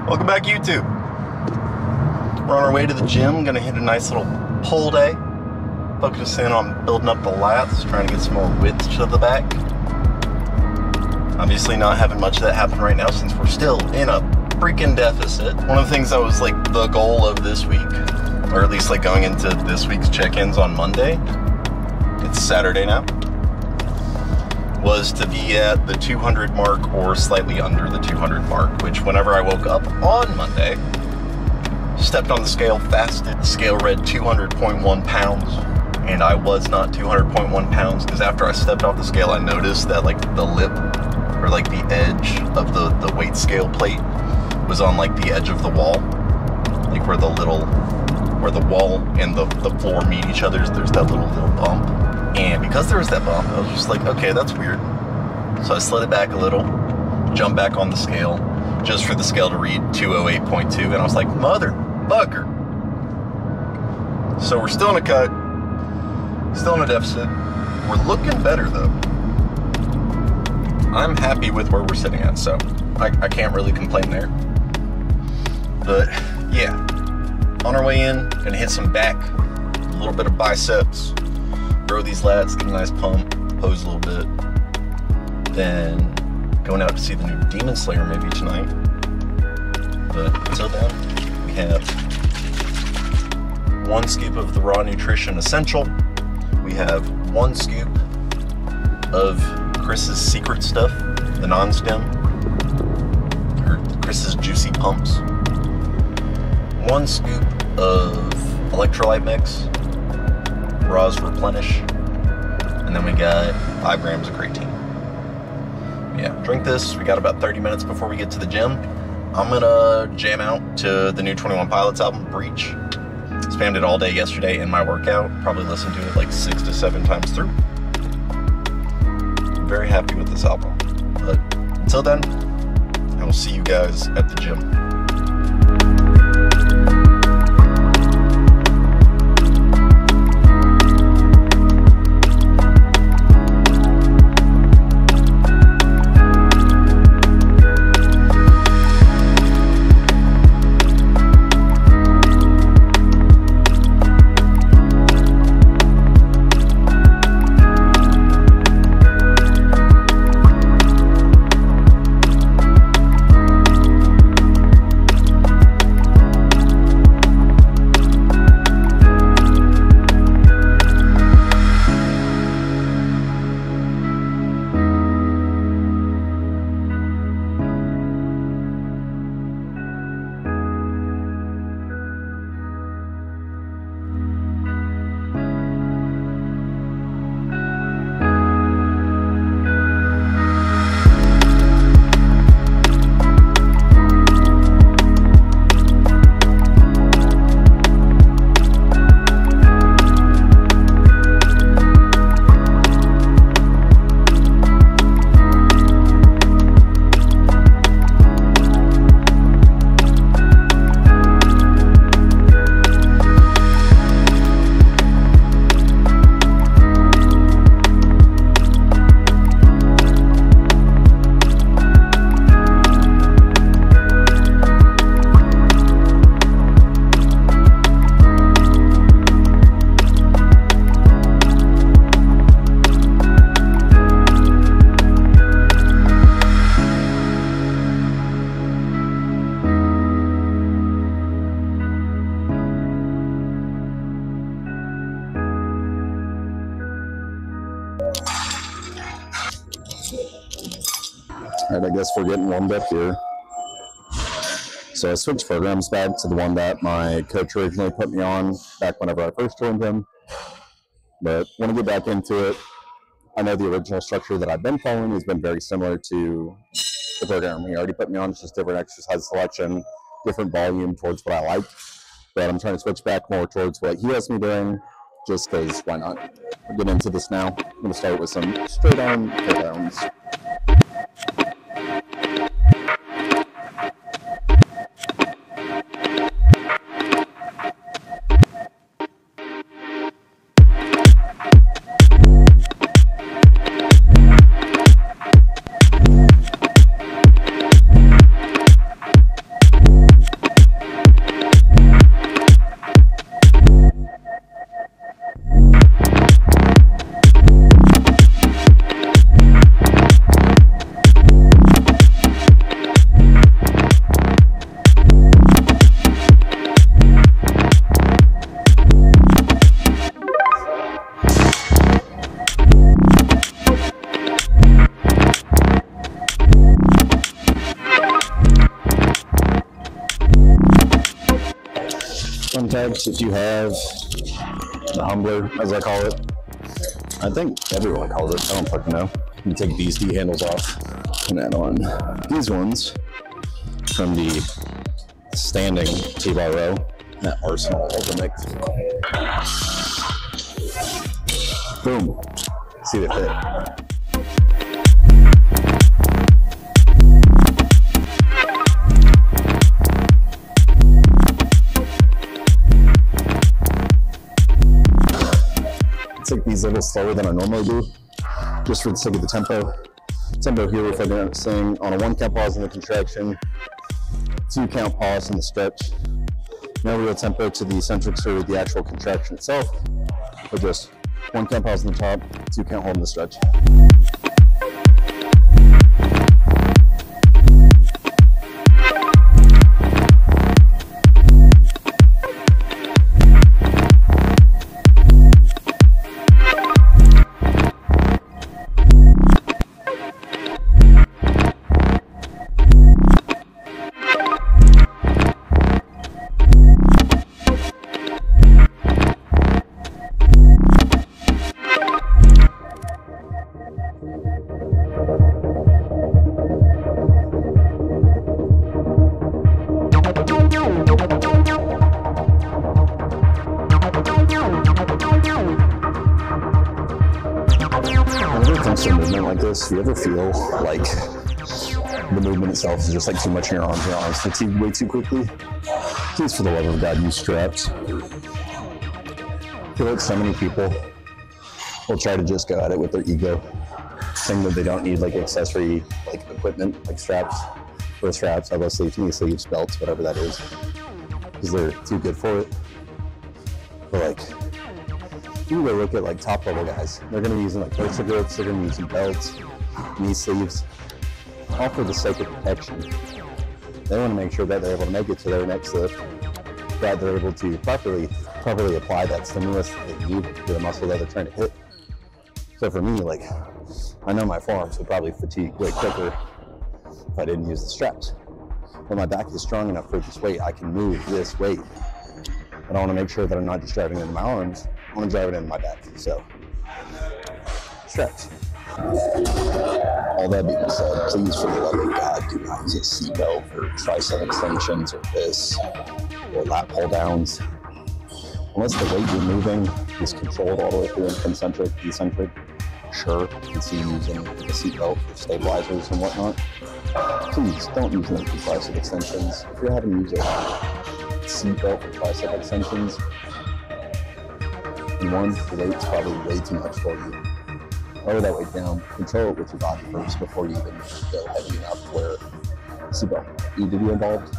Welcome back, YouTube. We're on our way to the gym. Gonna hit a nice little pull day. Focus in on building up the lats, trying to get some more width to the back. Obviously not having much of that happen right now since we're still in a freaking deficit. One of the things that was like the goal of this week, or at least like going into this week's check-ins on Monday, it's Saturday now, was to be at the 200 mark or slightly under the 200 mark, which whenever I woke up on Monday, stepped on the scale, fasted, the scale read 200.1 pounds, and I was not 200.1 pounds, because after I stepped off the scale, I noticed that like the lip, or like the edge of the weight scale plate was on like the edge of the wall, like where the wall and the floor meet each other, there's that little bump. And because there was that bump, I was just like, okay, that's weird. So I slid it back a little, jumped back on the scale, just for the scale to read 208.2, and I was like, motherfucker. So we're still in a cut, still in a deficit. We're looking better though. I'm happy with where we're sitting at, so I can't really complain there. But yeah, on our way in, gonna hit some back, a little bit of biceps, grow these lats, get a nice pump, pose a little bit. Then going out to see the new Demon Slayer maybe tonight. But until then, we have 1 scoop of the Raw Nutrition Essential. We have 1 scoop of Chris's secret stuff, the non-stem, or Chris's Juicy Pumps. 1 scoop of electrolyte mix, Raw's Replenish, and then we got 5 grams of creatine. Yeah, drink this. We got about 30 minutes before we get to the gym. I'm gonna jam out to the new 21 Pilots album, Breach. Spammed it all day yesterday in my workout. Probably listened to it like 6 to 7 times through. I'm very happy with this album. But until then, I will see you guys at the gym. Alright, I guess we're getting warmed up here. So I switched programs back to the one that my coach originally put me on back whenever I first joined him. But want to get back into it. I know the original structure that I've been following has been very similar to the program he already put me on. It's just different exercise selection, different volume towards what I like. But I'm trying to switch back more towards what he has me doing, just because why not? We'll get into this now. I'm going to start with some straight arm pull downs. fact, if you have the Humbler, as I call it, I think everyone calls it, I don't fucking know. You take these D handles off and add on these ones from the standing T-bar row. That Arsenal Ultimate. Boom. See the fit. Take these a little slower than I normally do, just for the sake of the tempo. Tempo here, if I don't sing on a 1 count pause in the contraction, 2 count pause in the stretch. No real tempo to the eccentrics or the actual contraction itself, but just 1 count pause in the top, 2 count hold in the stretch. Whenever it comes to a movement like this, do you ever feel like the movement itself is just like too much in your arms and your arms fatigue way too quickly? Please, for the love of God, use straps. I feel like so many people will try to just go at it with their ego, saying that they don't need like accessory like equipment, like straps, or straps, elbow sleeves, knee sleeves, belts, whatever that is, because they're too good for it. But like, you go look at like top level guys, they're going to be using like torso grips, they're going to be using belts, knee sleeves, all for the sake of protection. They want to make sure that they're able to make it to their next lift, that they're able to properly apply that stimulus that they need to the muscle that they're trying to hit. So for me, like, I know my forearms would probably fatigue way quicker if I didn't use the straps. But my back is strong enough for this weight, I can move this weight. But I want to make sure that I'm not just driving into my arms, I want to drive it into my back. So, straps. All that being said, please, for the love of God, do not use a seatbelt for tricep extensions or this, or lat pull downs. Unless the weight you're moving is controlled all the way through in concentric, eccentric, sure, you can see using a seatbelt for stabilizers and whatnot. Please don't use them for tricep extensions. If you're having to use a seatbelt for tricep extensions, one, the weight's probably way too much for you. Lower that weight down, control it with your body first before you even go heavy enough where seatbelt need to be involved.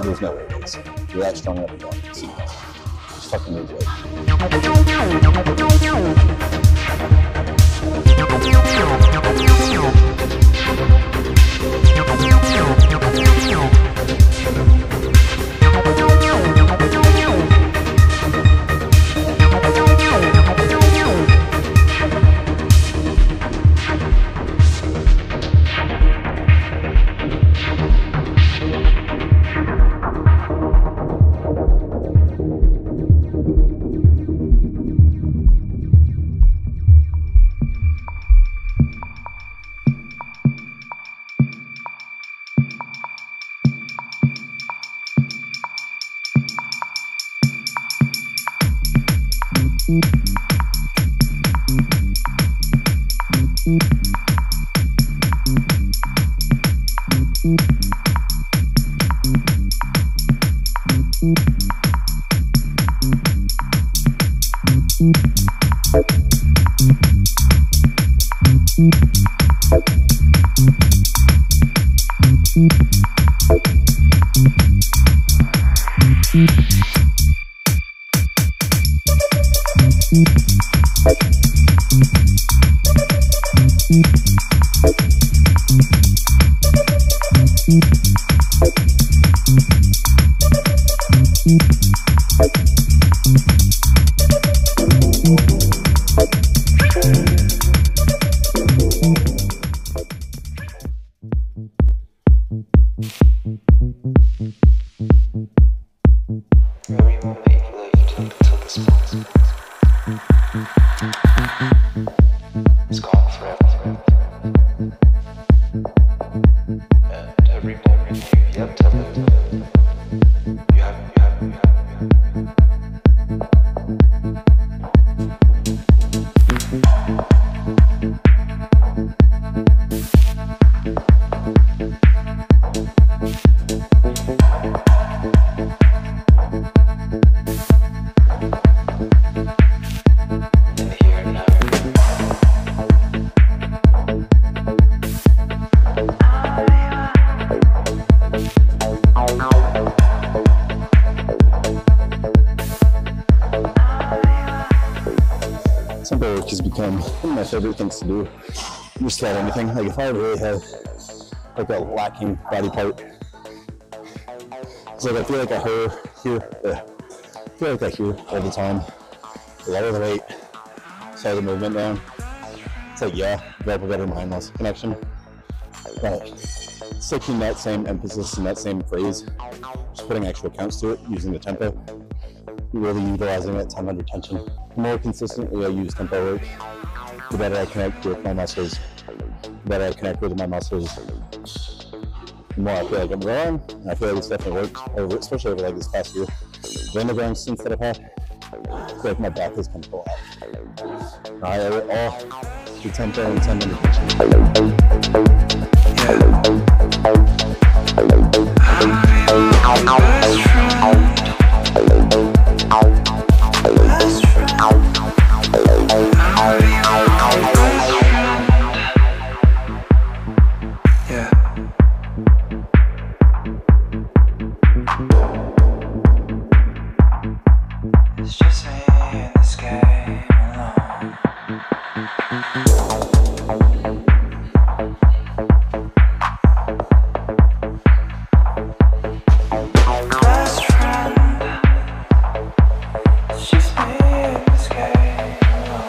There's no way it is. You're that strong enough to go on seatbelt. Just fucking move weight. Every moment one of my favorite things to do. Just about anything. Like if I really have like a lacking body part, it's like I feel like I hear all the time. Lower the weight, slow the movement down. It's like, yeah, develop a better mind-muscle connection. But sticking that same emphasis and that same phrase, just putting actual counts to it, using the tempo, really utilizing that time under tension. The more consistently I use tempo work, the better I connect with my muscles, the better I connect with my muscles, the more I feel like I'm growing. And I feel like it's definitely worked, especially over like this past year. The underground stints that I've had, I feel like my back has come to life. I owe it all to tempo and time under tension. It's just me in this game alone. Best friend, it's just me in this game alone.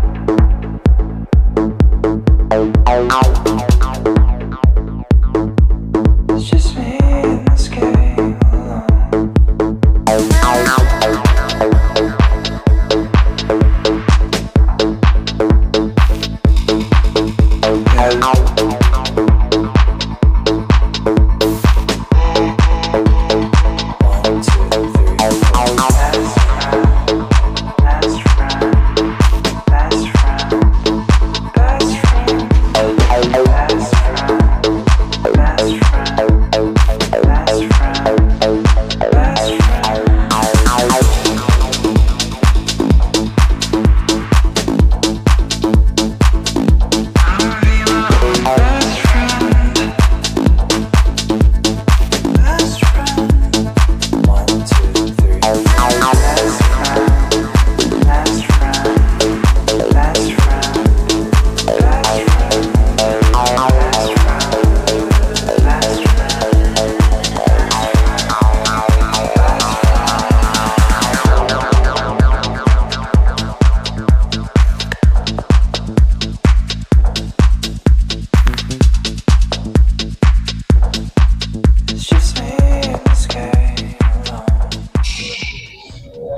Best friend. It's just me in this game alone.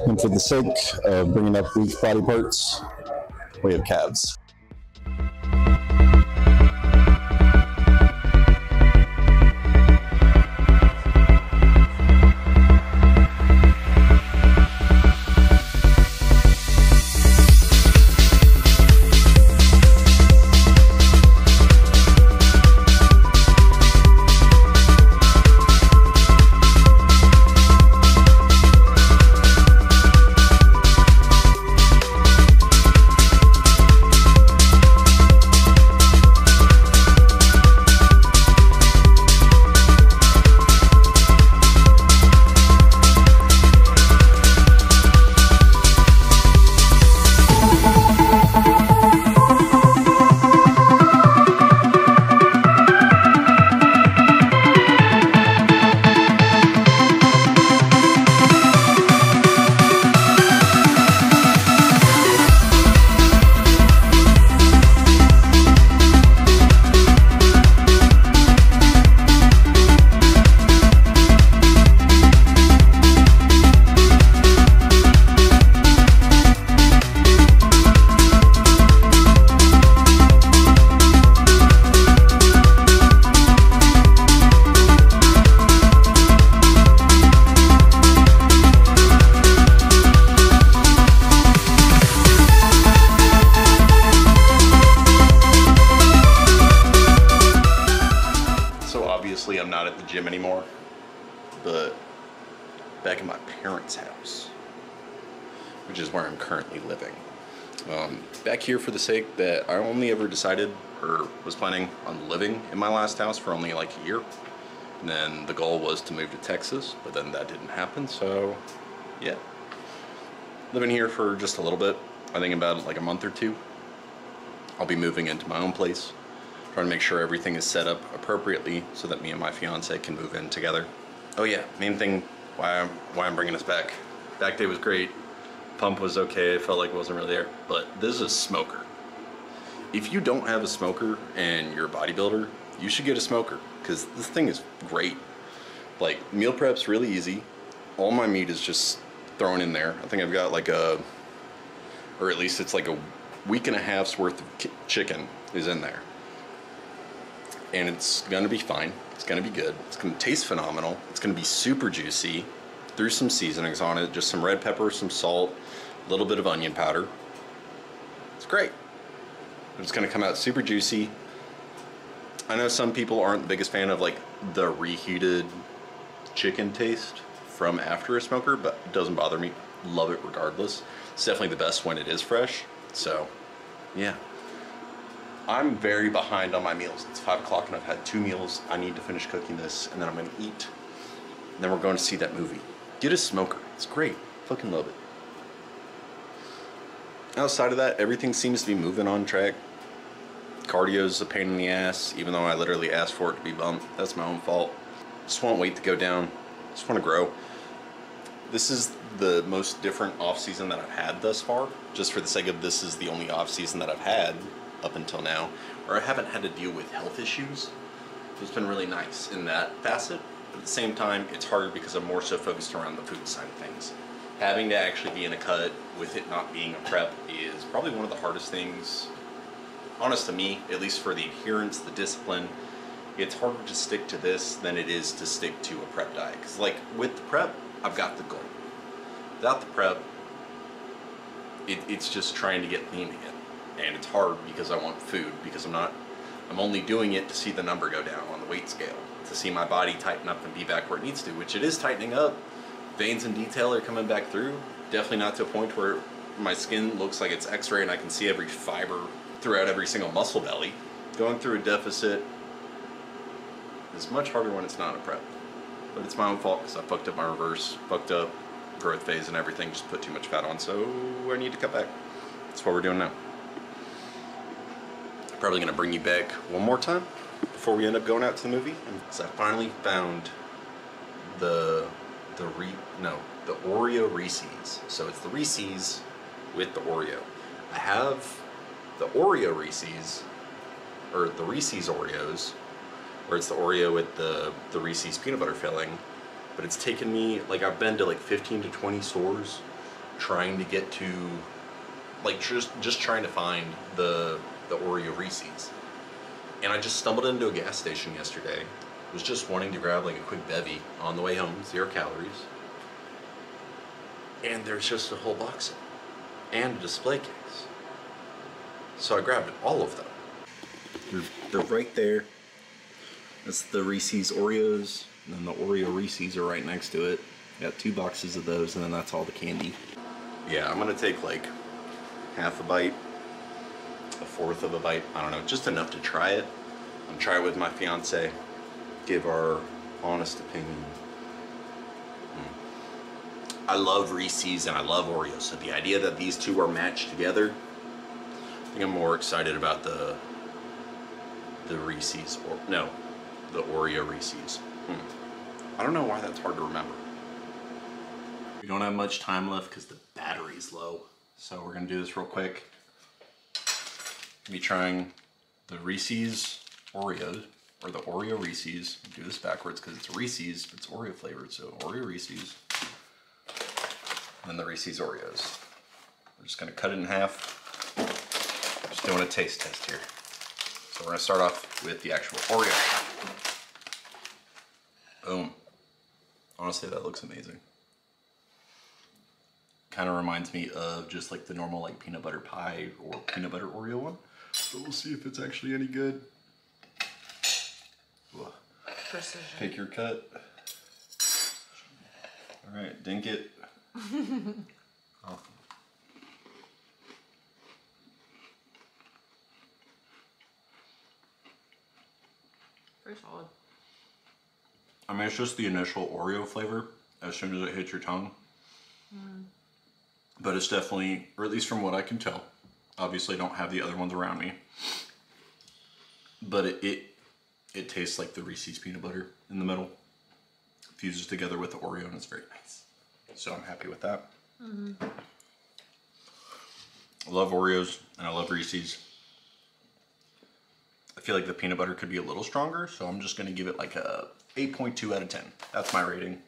And for the sake of bringing up weak body parts, we have calves. I'm not at the gym anymore, but back in my parents' house, which is where I'm currently living, Back here for the sake that I only ever decided or was planning on living in my last house for only like a year. And then the goal was to move to Texas, but then that didn't happen, so yeah. Living here for just a little bit. I think about like a month or two. I'll be moving into my own place. Trying to make sure everything is set up appropriately so that me and my fiance can move in together. Oh yeah, main thing why I'm bringing us back. Back day was great. Pump was okay, it felt like it wasn't really there, but this is a smoker. If you don't have a smoker and you're a bodybuilder, you should get a smoker, because this thing is great. Like, meal prep's really easy. All my meat is just thrown in there. I think I've got like or at least it's like a week and a half's worth of chicken is in there. And it's gonna be fine, it's gonna be good, it's gonna taste phenomenal, it's gonna be super juicy. Threw some seasonings on it, just some red pepper, some salt, a little bit of onion powder. It's great. It's gonna come out super juicy. I know some people aren't the biggest fan of like the reheated chicken taste from after a smoker, but it doesn't bother me. Love it regardless. It's definitely the best when it is fresh. So, yeah. I'm very behind on my meals. It's 5 o'clock and I've had 2 meals. I need to finish cooking this and then I'm gonna eat. And then we're going to see that movie. Get a smoker. It's great. Fucking love it. Outside of that, everything seems to be moving on track. Cardio's a pain in the ass, even though I literally asked for it to be bumped. That's my own fault. Just want weight to go down. Just want to grow. This is the most different off-season that I've had thus far. Just for the sake of this is the only off-season that I've had up until now, where I haven't had to deal with health issues. It's been really nice in that facet. But at the same time, it's harder because I'm more so focused around the food side of things. Having to actually be in a cut with it not being a prep is probably one of the hardest things, honest to me, at least for the adherence, the discipline. It's harder to stick to this than it is to stick to a prep diet. Because like with the prep, I've got the goal. Without the prep, it's just trying to get lean again. And it's hard because I want food, because I'm only doing it to see the number go down on the weight scale, to see my body tighten up and be back where it needs to, which it is tightening up. Veins and detail are coming back through. Definitely not to a point where my skin looks like it's x-ray and I can see every fiber throughout every single muscle belly. Going through a deficit is much harder when it's not a prep. But it's my own fault because I fucked up my reverse, fucked up growth phase and everything, just put too much fat on, so I need to cut back. That's what we're doing now. Probably gonna bring you back one more time before we end up going out to the movie, because I finally found the Oreo Reese's. So it's the Reese's with the Oreo. I have the Oreo Reese's, or the Reese's Oreos, where it's the Oreo with the Reese's peanut butter filling, but it's taken me, like I've been to like 15 to 20 stores trying to get to, like just trying to find the Oreo Reese's. And I just stumbled into a gas station yesterday. Was just wanting to grab like a quick bevy on the way home, 0 calories. And there's just a whole box of them, and a display case. So I grabbed all of them. They're right there. That's the Reese's Oreos, and then the Oreo Reese's are right next to it. Got 2 boxes of those, and then that's all the candy. Yeah, I'm gonna take like half a bite, a fourth of a bite, I don't know, just enough to try it. I'm gonna try it with my fiance, give our honest opinion. I love Reese's and I love Oreos, so the idea that these two are matched together, I think I'm more excited about the Reese's, or no, the Oreo Reese's. I don't know why that's hard to remember. We don't have much time left because the battery's low, so we're gonna do this real quick. Be trying the Reese's Oreos, or the Oreo Reese's. Do this backwards because it's Reese's, but it's Oreo flavored, so Oreo Reese's. And then the Reese's Oreos. We're just gonna cut it in half. Just doing a taste test here. So we're gonna start off with the actual Oreo. Boom. Honestly, that looks amazing. Kind of reminds me of just like the normal like peanut butter pie or peanut butter Oreo one. But we'll see if it's actually any good. Precision. Take your cut. All right, dink it. Oh. Very solid. I mean, it's just the initial Oreo flavor as soon as it hits your tongue. But it's definitely, or at least from what I can tell, obviously I don't have the other ones around me, but it tastes like the Reese's peanut butter in the middle. Fuses together with the Oreo and it's very nice. So I'm happy with that. I love Oreos and I love Reese's. I feel like the peanut butter could be a little stronger, so I'm just gonna give it like a 8.2 out of 10. That's my rating.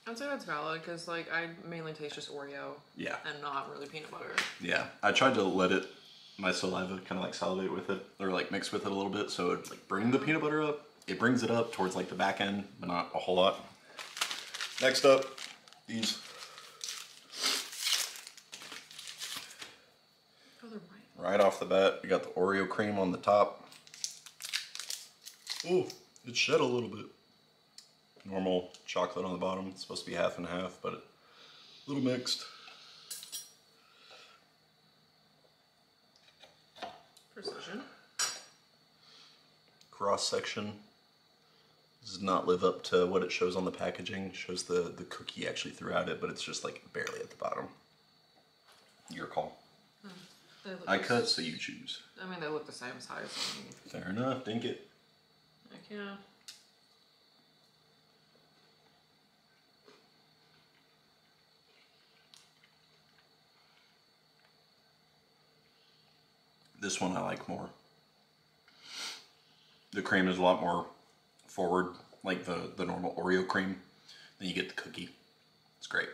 I'd say that's valid because like I mainly taste just Oreo. Yeah. And not really peanut butter. Yeah, I tried to let it, my saliva kind of like salivate with it, or like mix with it a little bit, so it like bring the peanut butter up. It brings it up towards like the back end, but not a whole lot. Next up, these. Oh, they're white. Right off the bat, you got the Oreo cream on the top. Ooh, it shed a little bit. Normal chocolate on the bottom. It's supposed to be half and half, but a little mixed. Precision. Cross section does not live up to what it shows on the packaging. It shows the cookie actually throughout it, but it's just like barely at the bottom. Your call. I cut, so you choose. I mean, they look the same size to me. Fair enough, dink it. Like, yeah. This one I like more. The cream is a lot more forward, like the normal Oreo cream. Then you get the cookie. It's great.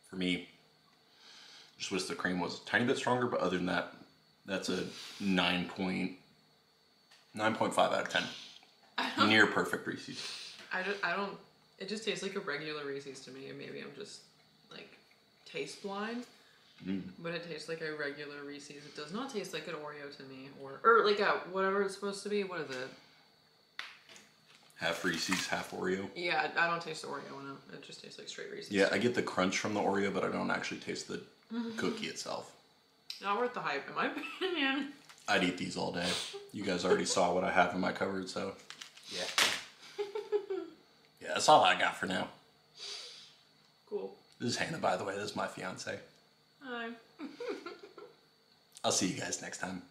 For me, just wish the cream was a tiny bit stronger, but other than that, that's a 9.5 out of 10. Near perfect Reese's. I don't, it just tastes like a regular Reese's to me, and maybe I'm just like taste blind. But it tastes like a regular Reese's. It does not taste like an Oreo to me, or like a whatever it's supposed to be. What is it? Half Reese's, half Oreo. Yeah, I don't taste the Oreo in it. It just tastes like straight Reese's. Yeah, I get the crunch from the Oreo, but I don't actually taste the cookie itself. Not worth the hype, in my opinion. I'd eat these all day. You guys already saw what I have in my cupboard, so yeah. Yeah, that's all I got for now. Cool. This is Hannah, by the way. This is my fiance. Hi. I'll see you guys next time.